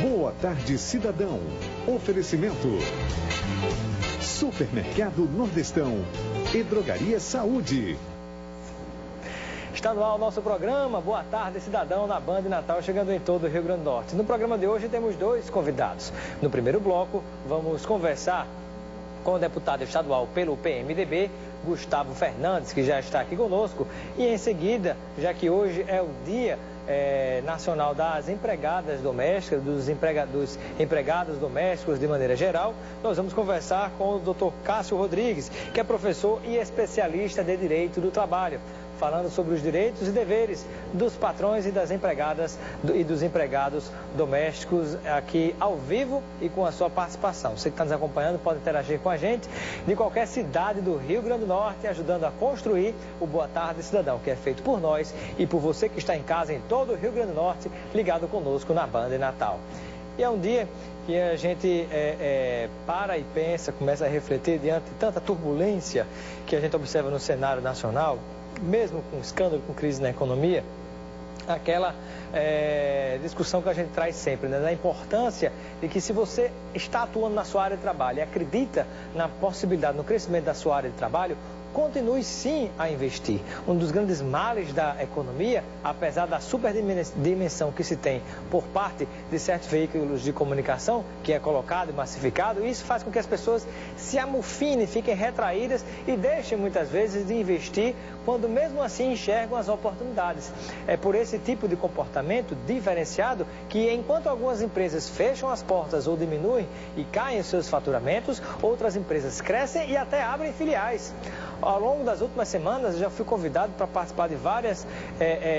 Boa tarde, cidadão. Oferecimento: Supermercado Nordestão e Drogaria Saúde. Está no ar o nosso programa Boa Tarde, Cidadão, na Band Natal, chegando em todo o Rio Grande do Norte. No programa de hoje temos dois convidados. No primeiro bloco, vamos conversar com o deputado estadual pelo PMDB, Gustavo Fernandes, que já está aqui conosco. E em seguida, já que hoje é o Dia Nacional das Empregadas Domésticas, dos empregados domésticos de maneira geral, nós vamos conversar com o Dr. Cássio Rodrigues, que é professor e especialista de Direito do Trabalho, falando sobre os direitos e deveres dos patrões e das empregadas e dos empregados domésticos aqui ao vivo e com a sua participação. Você que está nos acompanhando pode interagir com a gente de qualquer cidade do Rio Grande do Norte, ajudando a construir o Boa Tarde Cidadão, que é feito por nós e por você que está em casa em todo o Rio Grande do Norte, ligado conosco na Band Natal. E é um dia que a gente para e pensa, começa a refletir diante de tanta turbulência que a gente observa no cenário nacional, mesmo com escândalo, com crise na economia, aquela discussão que a gente traz sempre, né, da importância de que se você está atuando na sua área de trabalho e acredita na possibilidade, no crescimento da sua área de trabalho, continue sim a investir. Um dos grandes males da economia, apesar da superdimensão que se tem por parte de certos veículos de comunicação, que é colocado e massificado, isso faz com que as pessoas se amofinem, fiquem retraídas e deixem muitas vezes de investir, quando mesmo assim enxergam as oportunidades. É por esse tipo de comportamento diferenciado que, enquanto algumas empresas fecham as portas ou diminuem e caem os seus faturamentos, outras empresas crescem e até abrem filiais. Ao longo das últimas semanas, eu já fui convidado para participar de várias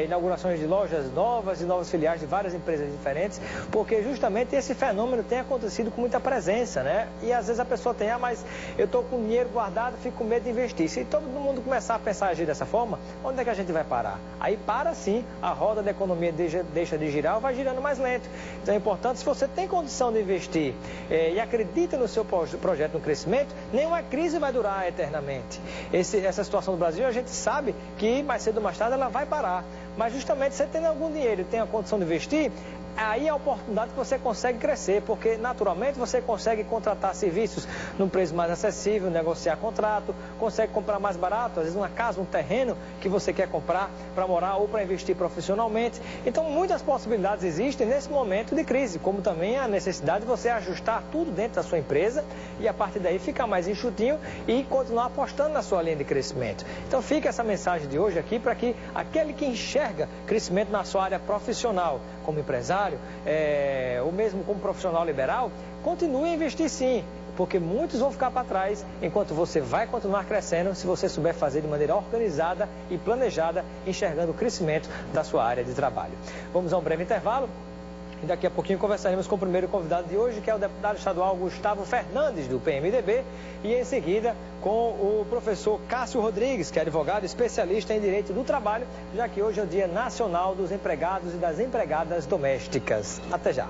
inaugurações de lojas novas e novas filiais de várias empresas diferentes, porque justamente esse fenômeno tem acontecido com muita presença, né? E às vezes a pessoa tem, mas eu estou com dinheiro guardado, fico com medo de investir. Se todo mundo começar a pensar agir dessa forma, onde é que a gente vai parar? Aí para sim, a roda da economia deixa de girar ou vai girando mais lento. Então é importante, se você tem condição de investir e acredita no seu projeto, no crescimento, nenhuma crise vai durar eternamente. Essa situação do Brasil, a gente sabe que mais cedo ou mais tarde ela vai parar. Mas justamente você tendo algum dinheiro e tem a condição de investir, aí é a oportunidade que você consegue crescer, porque naturalmente você consegue contratar serviços num preço mais acessível, negociar contrato, consegue comprar mais barato, às vezes uma casa, um terreno que você quer comprar para morar ou para investir profissionalmente. Então muitas possibilidades existem nesse momento de crise, como também a necessidade de você ajustar tudo dentro da sua empresa e a partir daí ficar mais enxutinho e continuar apostando na sua linha de crescimento. Então fica essa mensagem de hoje aqui para que aquele que enxerga crescimento na sua área profissional, como empresário, ou mesmo como profissional liberal, continue a investir sim, porque muitos vão ficar para trás, enquanto você vai continuar crescendo se você souber fazer de maneira organizada e planejada, enxergando o crescimento da sua área de trabalho. Vamos a um breve intervalo e daqui a pouquinho conversaremos com o primeiro convidado de hoje, que é o deputado estadual Gustavo Fernandes, do PMDB, e em seguida com o professor Cássio Rodrigues, que é advogado especialista em Direito do Trabalho, já que hoje é o Dia Nacional dos Empregados e das Empregadas Domésticas. Até já!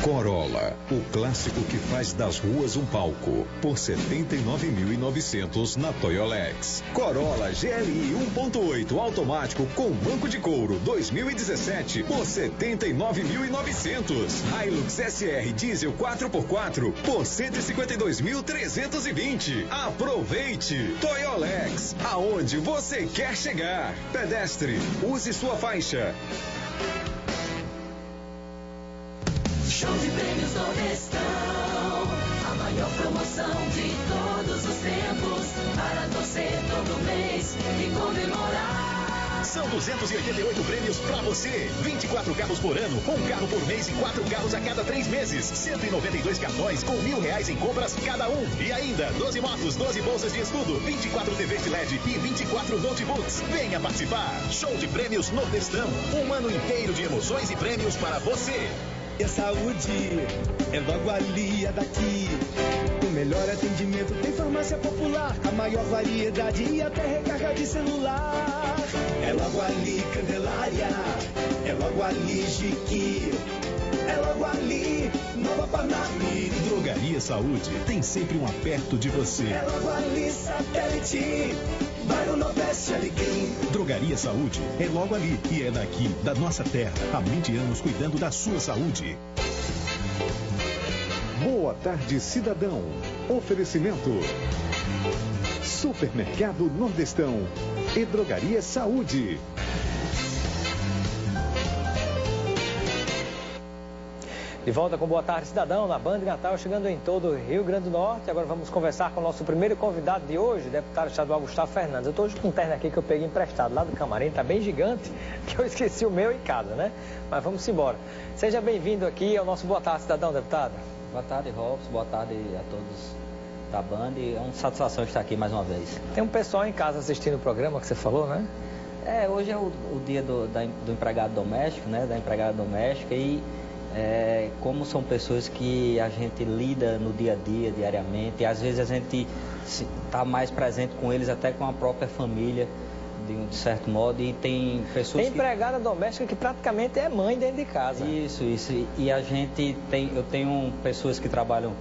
Corolla, o clássico que faz das ruas um palco, por 79.900 na Toyolex. Corolla GLI 1.8 automático com banco de couro 2017 por 79.900. Hilux SR diesel 4x4 por 152.320. Aproveite! Toyolex, aonde você quer chegar. Pedestre, use sua faixa. Show de prêmios Nordestão, a maior promoção de todos os tempos, para torcer todo mês e comemorar. São 288 prêmios pra você. 24 carros por ano, um carro por mês e 4 carros a cada 3 meses. 192 cartões com R$1.000 em compras cada um. E ainda 12 motos, 12 bolsas de estudo, 24 TVs de LED e 24 notebooks. Venha participar. Show de prêmios Nordestão. Um ano inteiro de emoções e prêmios para você. E a saúde é logo ali, é daqui. O melhor atendimento tem farmácia popular, a maior variedade e até recarga de celular. É logo ali, Candelária, é logo ali, Jiqui, é logo ali, Nova Parnamirim. Drogaria Saúde tem sempre um perto de você. É logo ali, Satélite, bairro Nordeste Alecrim. Drogaria Saúde é logo ali e é daqui, da nossa terra. Há 20 anos cuidando da sua saúde. Boa tarde, cidadão. Oferecimento: Supermercado Nordestão e Drogaria Saúde. De volta com Boa Tarde, Cidadão, na Band Natal, chegando em todo o Rio Grande do Norte. Agora vamos conversar com o nosso primeiro convidado de hoje, o deputado estadual Gustavo Fernandes. Eu estou hoje com um terno aqui que eu peguei emprestado lá do camarim, está bem gigante, que eu esqueci o meu em casa, né? Mas vamos embora. Seja bem-vindo aqui ao nosso Boa Tarde, Cidadão, deputado. Boa tarde, Robson. Boa tarde a todos da Band. É uma satisfação estar aqui mais uma vez. Tem um pessoal em casa assistindo o programa que você falou, né? Hoje é o dia do empregado doméstico, né? Da empregada doméstica e como são pessoas que a gente lida no dia a dia, diariamente, e às vezes a gente está mais presente com eles até com a própria família, de certo modo, e tem pessoas Tem empregada doméstica que praticamente é mãe dentro de casa. Isso. E a gente eu tenho pessoas que trabalham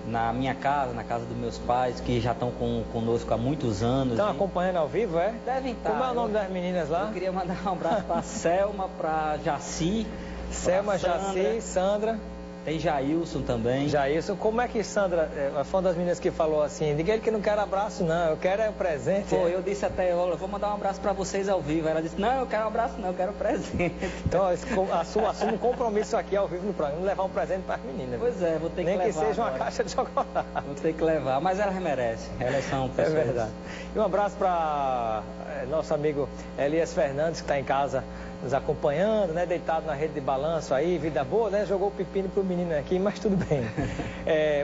na minha casa, na casa dos meus pais, que já estão conosco há muitos anos. Estão acompanhando ao vivo, é? Devem estar. Como é o nome das meninas lá? Eu queria mandar um abraço para Selma, para Jaci. Selma, Jaci, Sandra. Tem Jailson também. Jailson, como é que Sandra, foi uma das meninas que falou assim, diga ele que não quer abraço não, eu quero é um presente. Foi, eu disse até, eu vou mandar um abraço para vocês ao vivo. Ela disse, não, eu quero um abraço não, eu quero um presente. Então, assume um compromisso aqui ao vivo no programa, levar um presente para as meninas. Pois é, vou ter que levar. Nem que seja agora uma caixa de chocolate. Vou ter que levar, mas elas merecem, elas são pessoas. É verdade. E um abraço para nosso amigo Elias Fernandes, que está em casa nos acompanhando, né, deitado na rede de balanço aí, vida boa, né, jogou o pepino pro menino aqui, mas tudo bem.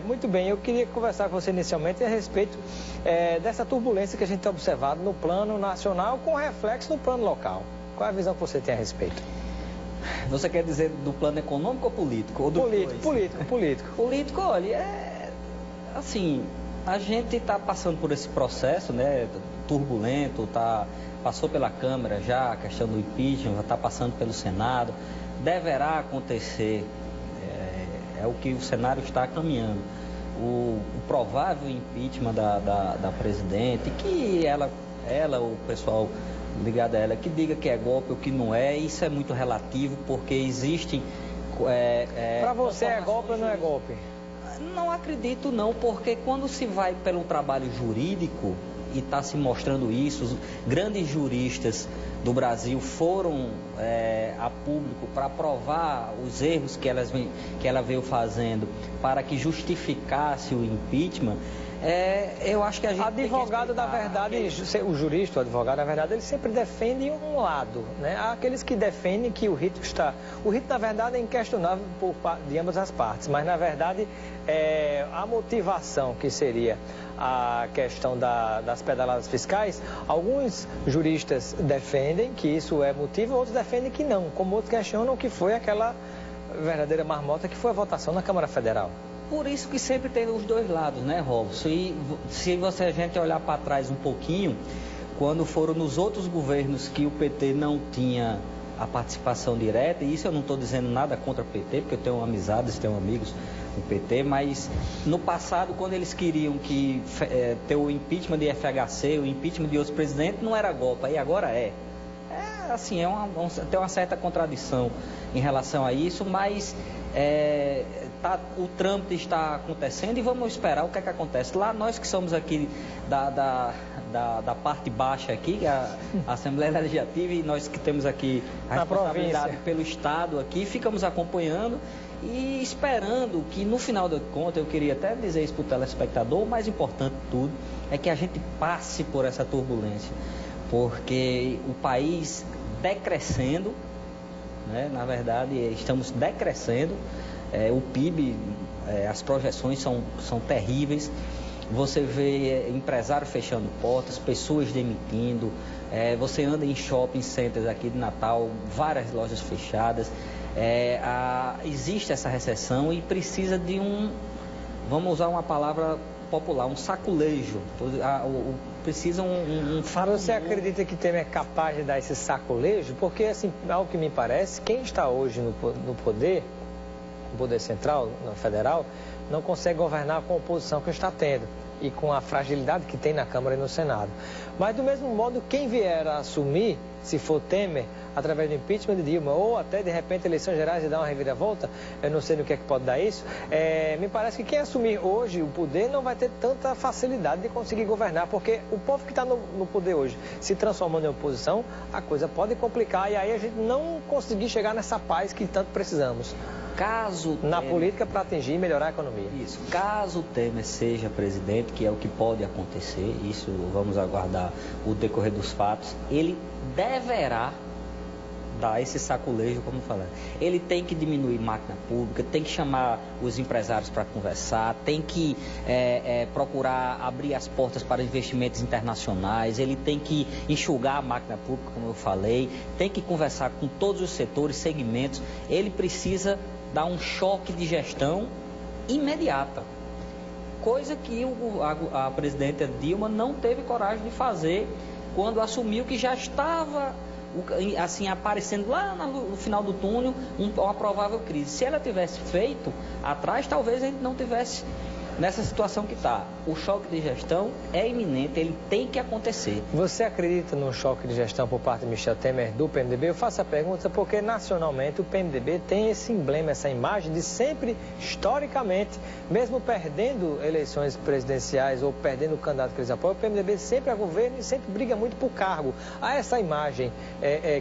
Muito bem, eu queria conversar com você inicialmente a respeito dessa turbulência que a gente tem observado no plano nacional com reflexo no plano local. Qual é a visão que você tem a respeito? Você quer dizer do plano econômico ou político? Ou Político. Político, olha, assim, a gente está passando por esse processo, né, turbulento, passou pela Câmara já, a questão do impeachment, já está passando pelo Senado, deverá acontecer, é o que o cenário está caminhando. O provável impeachment da presidente, que ela, o pessoal ligado a ela, que diga que é golpe ou que não é, isso é muito relativo, porque existem... Para você é golpe ou não é golpe? Não acredito não, porque quando se vai pelo trabalho jurídico, e está se mostrando isso, os grandes juristas do Brasil foram a público para provar os erros que ela veio fazendo para que justificasse o impeachment. Eu acho que a gente advogado da verdade, o jurista, o advogado da verdade, ele sempre defende um lado, né? Há aqueles que defendem que o rito na verdade é inquestionável de ambas as partes, mas na verdade a motivação que seria a questão das pedaladas fiscais, alguns juristas defendem que isso é motivo, outros defendem que não, como outros questionam que foi aquela verdadeira marmota que foi a votação na Câmara Federal. Por isso que sempre tem os dois lados, né, Robson? E se a gente olhar para trás um pouquinho, quando foram nos outros governos que o PT não tinha a participação direta, e isso eu não estou dizendo nada contra o PT, porque eu tenho amizades, tenho amigos no PT, mas no passado, quando eles queriam ter o impeachment de FHC, o impeachment de outros presidentes, não era golpe, aí agora é. Assim, tem uma certa contradição em relação a isso, mas o trâmite está acontecendo e vamos esperar o que é que acontece. Lá nós que somos aqui da parte baixa aqui, que é a Assembleia Legislativa, e nós que temos aqui a responsabilidade pelo Estado aqui, ficamos acompanhando e esperando que no final da conta, eu queria até dizer isso para o telespectador, o mais importante de tudo é que a gente passe por essa turbulência, porque o país decrescendo, né, na verdade estamos decrescendo, o PIB, as projeções são terríveis, você vê empresário fechando portas, pessoas demitindo, você anda em shopping centers aqui de Natal, várias lojas fechadas. Existe essa recessão e precisa de vamos usar uma palavra popular, um saculejo. Precisa Mas você acredita que Temer é capaz de dar esse saculejo? Porque, assim, ao que me parece, quem está hoje no poder central, no federal, não consegue governar com a oposição que está tendo e com a fragilidade que tem na Câmara e no Senado. Mas, do mesmo modo, quem vier a assumir, se for Temer, através do impeachment de Dilma, ou até, de repente, eleições gerais e dar uma reviravolta, eu não sei no que é que pode dar isso, me parece que quem assumir hoje o poder não vai ter tanta facilidade de conseguir governar, porque o povo que está no poder hoje, se transformando em oposição, a coisa pode complicar e aí a gente não conseguir chegar nessa paz que tanto precisamos. Na política para atingir e melhorar a economia. Isso. Caso Temer seja presidente, que é o que pode acontecer, isso vamos aguardar o decorrer dos fatos, ele deverá dar esse saculejo, como falando. Ele tem que diminuir máquina pública, tem que chamar os empresários para conversar, tem que procurar abrir as portas para investimentos internacionais, ele tem que enxugar a máquina pública, como eu falei, tem que conversar com todos os setores, segmentos. Ele precisa dar um choque de gestão imediata, coisa que a presidenta Dilma não teve coragem de fazer quando assumiu, que já estava assim aparecendo lá no final do túnel uma provável crise. Se ela tivesse feito atrás, talvez a gente não tivesse nessa situação que está. O choque de gestão é iminente, ele tem que acontecer. Você acredita no choque de gestão por parte de Michel Temer do PMDB? Eu faço a pergunta porque nacionalmente o PMDB tem esse emblema, essa imagem de sempre, historicamente, mesmo perdendo eleições presidenciais ou perdendo o candidato que eles apoiam, o PMDB sempre é governo e sempre briga muito por cargo. Há essa imagem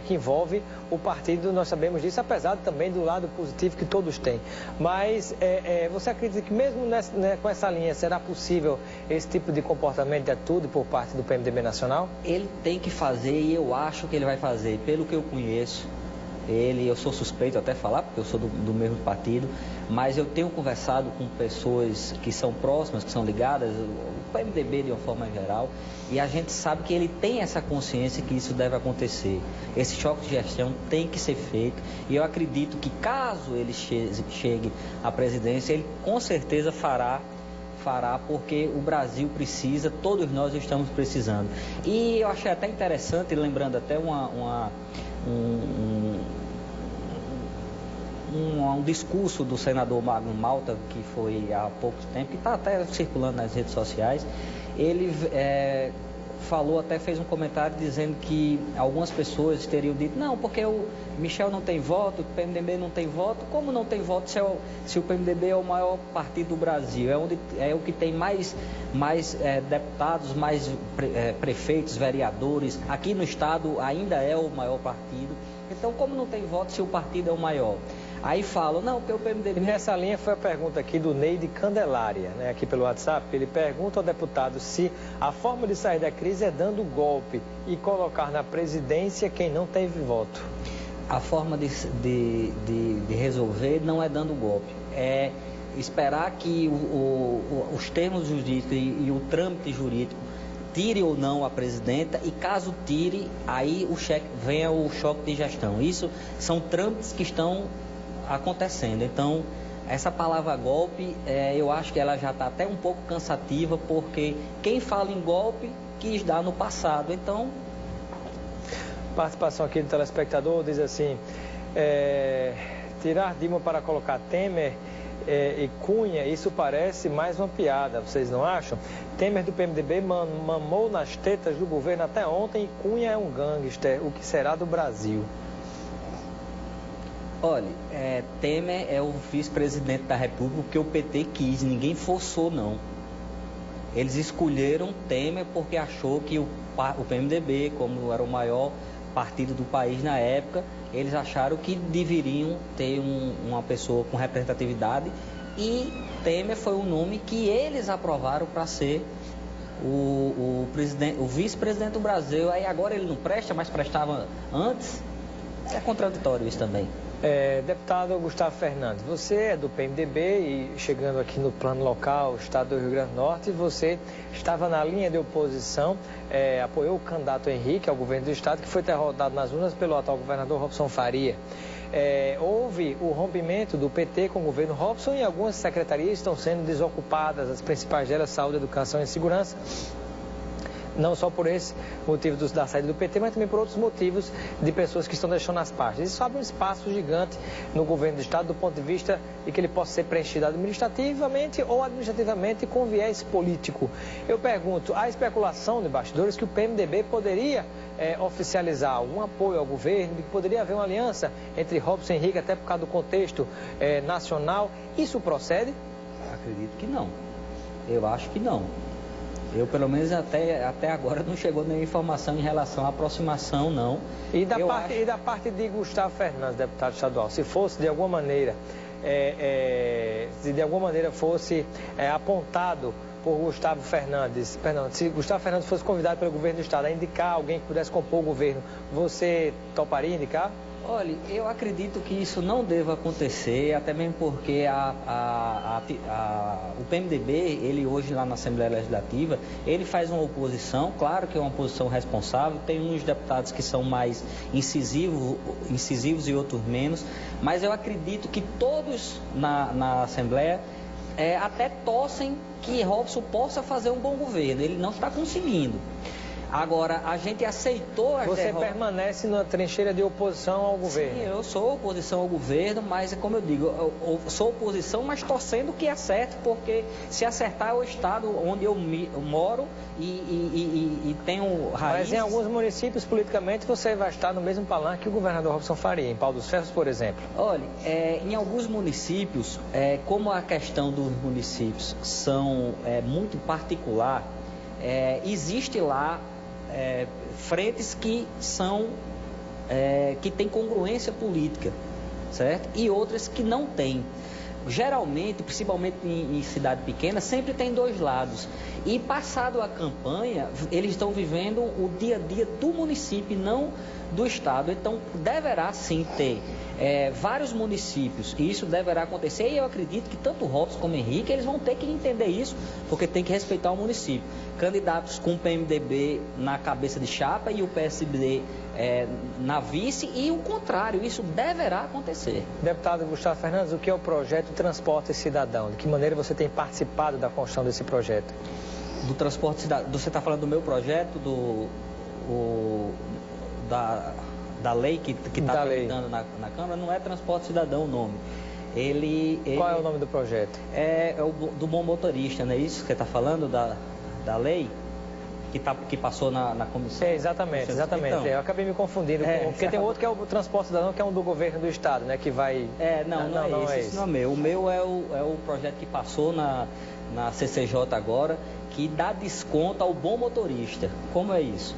que envolve o partido, nós sabemos disso, apesar também do lado positivo que todos têm. Mas você acredita que mesmo com essa linha será possível esse tipo de comportamento de atitude por parte do PMDB nacional? Ele tem que fazer e eu acho que ele vai fazer. Pelo que eu conheço, eu sou suspeito até falar, porque eu sou do mesmo partido, mas eu tenho conversado com pessoas que são próximas, que são ligadas, o PMDB de uma forma geral, e a gente sabe que ele tem essa consciência que isso deve acontecer. Esse choque de gestão tem que ser feito e eu acredito que caso ele chegue à presidência, ele com certeza fará, porque o Brasil precisa, todos nós estamos precisando. E eu achei até interessante, lembrando até um discurso do senador Magno Malta, que foi há pouco tempo, que está até circulando nas redes sociais. Ele falou, até fez um comentário dizendo que algumas pessoas teriam dito, não, porque o Michel não tem voto, o PMDB não tem voto. Como não tem voto se o PMDB é o maior partido do Brasil? É o que tem mais deputados, mais prefeitos, vereadores. Aqui no estado ainda é o maior partido. Então, como não tem voto se o partido é o maior? Aí falam, não, porque o PMDB... E nessa linha foi a pergunta aqui do Neide Candelária, né, aqui pelo WhatsApp. Ele pergunta ao deputado se a forma de sair da crise é dando golpe e colocar na presidência quem não teve voto. A forma de resolver não é dando golpe, é esperar que os termos jurídicos e o trâmite jurídico tire ou não a presidenta, e caso tire, aí venha o choque de gestão. Isso são trâmites que estão acontecendo. Então, essa palavra golpe, eu acho que ela já está até um pouco cansativa, porque quem fala em golpe quis dar no passado. Então, participação aqui do telespectador diz assim, tirar Dilma para colocar Temer e Cunha, isso parece mais uma piada, vocês não acham? Temer do PMDB mamou nas tetas do governo até ontem e Cunha é um gangster, o que será do Brasil? Olha, Temer é o vice-presidente da República que o PT quis, ninguém forçou não. Eles escolheram Temer porque achou que o PMDB, como era o maior partido do país na época, eles acharam que deveriam ter uma pessoa com representatividade, e Temer foi o nome que eles aprovaram para ser o vice-presidente do Brasil. Aí agora ele não presta, mas prestava antes. É contraditório isso também. Deputado Gustavo Fernandes, você é do PMDB e chegando aqui no plano local, estado do Rio Grande do Norte, você estava na linha de oposição, apoiou o candidato Henrique ao governo do estado, que foi derrotado nas urnas pelo atual governador Robson Faria. Houve o rompimento do PT com o governo Robson e algumas secretarias estão sendo desocupadas, as principais delas, saúde, educação e segurança. Não só por esse motivo da saída do PT, mas também por outros motivos de pessoas que estão deixando as pastas. Isso abre um espaço gigante no governo do estado do ponto de vista de que ele possa ser preenchido administrativamente ou administrativamente com viés político. Eu pergunto, há especulação de bastidores que o PMDB poderia oficializar um apoio ao governo, que poderia haver uma aliança entre Robson e Henrique, até por causa do contexto nacional. Isso procede? Acredito que não. Eu acho que não. Eu, pelo menos, até agora não chegou nenhuma informação em relação à aproximação, não. E da parte de Gustavo Fernandes, deputado estadual, se fosse de alguma maneira, fosse apontado por Gustavo Fernandes, se Gustavo Fernandes fosse convidado pelo governo do estado a indicar alguém que pudesse compor o governo, você toparia indicar? Olha, eu acredito que isso não deva acontecer, até mesmo porque o PMDB, ele hoje lá na Assembleia Legislativa, ele faz uma oposição, claro que é uma oposição responsável, tem uns deputados que são mais incisivos e outros menos, mas eu acredito que todos na Assembleia até torcem que Robson possa fazer um bom governo, ele não está conseguindo. Agora, a gente aceitou as derrotas. Você permanece na trincheira de oposição ao governo? Sim, eu sou oposição ao governo, mas, como eu digo, eu sou oposição, mas torcendo que acerte, porque se acertar é o estado onde eu moro e tenho raízes. Mas em alguns municípios, politicamente, você vai estar no mesmo palanque que o governador Robson Faria, em Pau dos Ferros, por exemplo? Olha, em alguns municípios, como a questão dos municípios são muito particular, existe lá frentes que têm congruência política, certo? E outras que não têm. Geralmente, principalmente em cidade pequena, sempre tem dois lados. E passado a campanha, eles estão vivendo o dia a dia do município, não do estado. Então, deverá sim ter vários municípios, e isso deverá acontecer, e eu acredito que tanto Robson como Henrique, eles vão ter que entender isso, porque tem que respeitar o município. Candidatos com o PMDB na cabeça de chapa e o PSB na vice, e o contrário, isso deverá acontecer. Deputado Gustavo Fernandes, o que é o projeto Transporte Cidadão? De que maneira você tem participado da construção desse projeto? Do Transporte Cidadão, você está falando do meu projeto, da lei que está tramitando na Câmara? Não é Transporte Cidadão o nome. Qual é o nome do projeto? É o do bom motorista, não é isso que você está falando, da lei que passou na comissão? Exatamente. Então, eu acabei me confundindo, porque tem outro que é o Transporte Cidadão, que é um do governo do estado, né, que vai... Não é esse, não é meu. O meu é o projeto que passou na CCJ agora, que dá desconto ao bom motorista. Como é isso?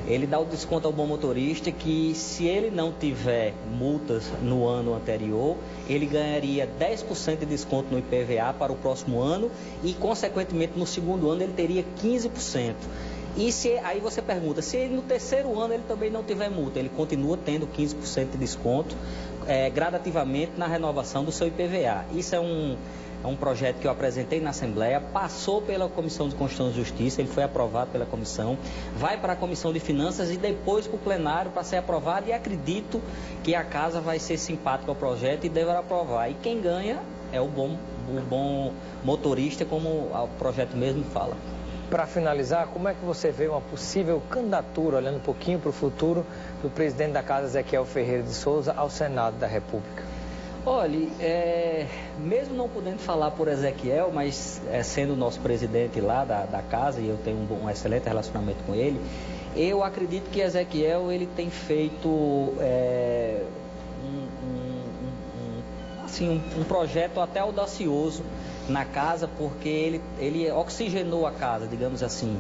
Ele dá o desconto ao bom motorista que, se ele não tiver multas no ano anterior, ele ganharia 10% de desconto no IPVA para o próximo ano e, consequentemente, no segundo ano ele teria 15%. E aí você pergunta, se ele no terceiro ano ele também não tiver multa, ele continua tendo 15% de desconto gradativamente na renovação do seu IPVA. Isso é um projeto que eu apresentei na Assembleia, passou pela Comissão de Constituição e Justiça, ele foi aprovado pela comissão, vai para a Comissão de Finanças e depois para o plenário para ser aprovado, e acredito que a Casa vai ser simpática ao projeto e deverá aprovar. E quem ganha é o bom motorista, como o projeto mesmo fala. Para finalizar, como é que você vê uma possível candidatura, olhando um pouquinho para o futuro, do presidente da Casa, Ezequiel Ferreira de Souza, ao Senado da República? Olha, mesmo não podendo falar por Ezequiel, mas sendo o nosso presidente lá da casa, e eu tenho um excelente relacionamento com ele, eu acredito que Ezequiel ele tem feito um projeto até audacioso na casa, porque ele oxigenou a casa, digamos assim.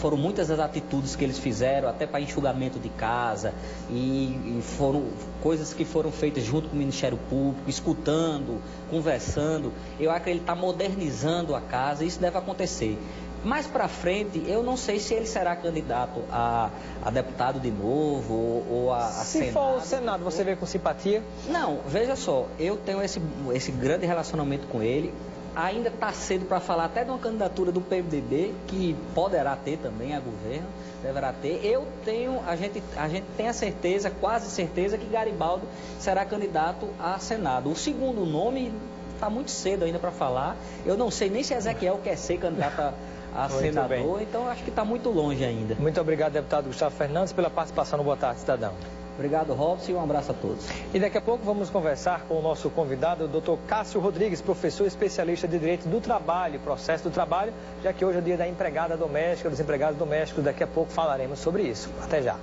Foram muitas as atitudes que eles fizeram, até para enxugamento de casa, e foram coisas que foram feitas junto com o Ministério Público, escutando, conversando. Eu acho que ele está modernizando a casa, e isso deve acontecer. Mais para frente, eu não sei se ele será candidato a deputado de novo ou a Senado. Se for o Senado, você vê com simpatia? Não, veja só, eu tenho esse grande relacionamento com ele. Ainda está cedo para falar até de uma candidatura do PMDB, que poderá ter também a governo, deverá ter. A gente tem a certeza, quase certeza, que Garibaldo será candidato a Senado. O segundo nome está muito cedo ainda para falar. Eu não sei nem se Ezequiel quer ser candidato a senador, bem. Então acho que está muito longe ainda. Muito obrigado, deputado Gustavo Fernandes, pela participação no Boa Tarde, Cidadão. Obrigado, Robson, e um abraço a todos. E daqui a pouco vamos conversar com o nosso convidado, o Dr. Cássio Rodrigues, professor especialista de Direito do Trabalho, processo do trabalho, já que hoje é o dia da empregada doméstica, dos empregados domésticos. Daqui a pouco falaremos sobre isso. Até já.